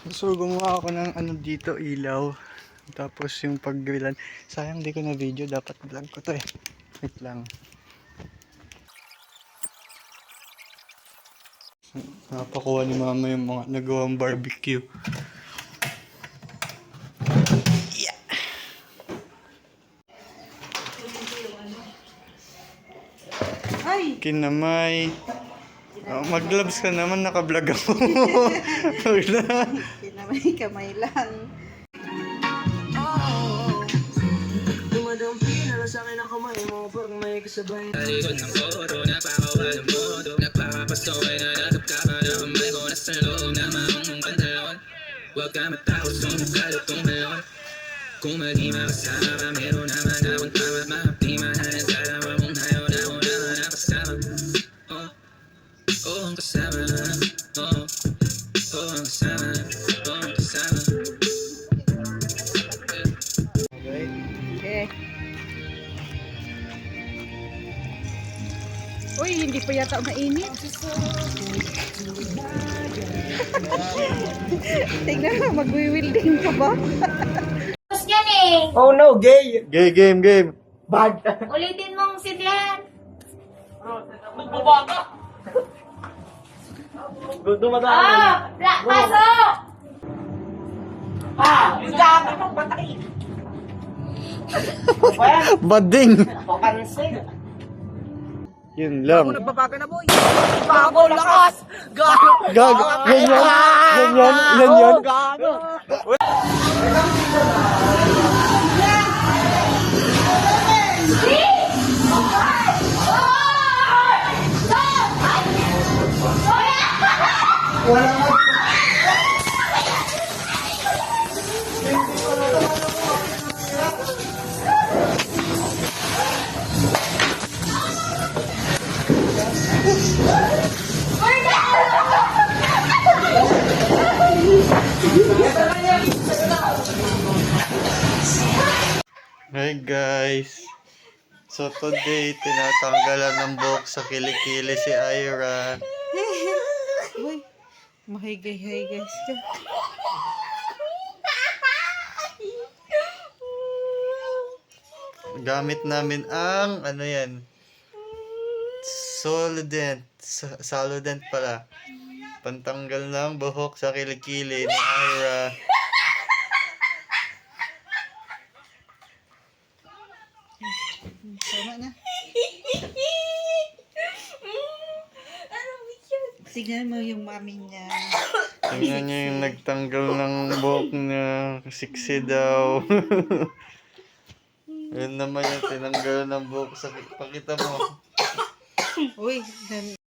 So gumawa ako ng ano dito, ilaw. Tapos yung pagbilan. Sayang di ko na video, dapat vlog ko to eh. Wait lang. Napakuha ni mama yung mga nagawang barbecue. Yeah. Ay! Kinamay. Oh, mag-gloves ka naman, naka-vlog ako. Kinamay kamay lang. Dumadampi na lang sa'kin ang kamay mo pag may kasabay. Talikod ng koro, napakawala modo. Nagpapapasaway na nagkapa na kamay ko. Nasa loob na mong pantalon. Huwag ka matakot, sumukal at tumalon. Kung maging makasama ka, meron naman akong tama. Mahapiman na nagkalawa mong hayo na ako naman nakasama. Oh, ang kasama. Oh, ang kasama. Oh, ang kasama. Okay. Uy, hindi pa yata mainit. Tingnan mo, mag-wielding ka ba? Tapos yan eh. Oh no, gay! Gay, game. Bad! Ulitin mong sindihan. Magbaba ka! Dumadaan. Pasok! Yung dami mong patay! Bading. Papansin! Yun lang. Nagbabaga na boy! Bago, lakas! Gago! Gago. Yan. Gago! Hi guys. So today, tinatanggalan ng buhok sa kilikili si Ira. Uy, mahigay-higay siya. Gamit namin ang, ano yan, Solident pala. Pantanggal ng buhok sa kilikili ni Ira. Tama na. Tignan mo yung mami niya. Tingnan niyo yung nagtanggal ng buhok niya. Siksi daw. Yun naman yung tinanggal ng buhok sa... Pakita mo. Uy,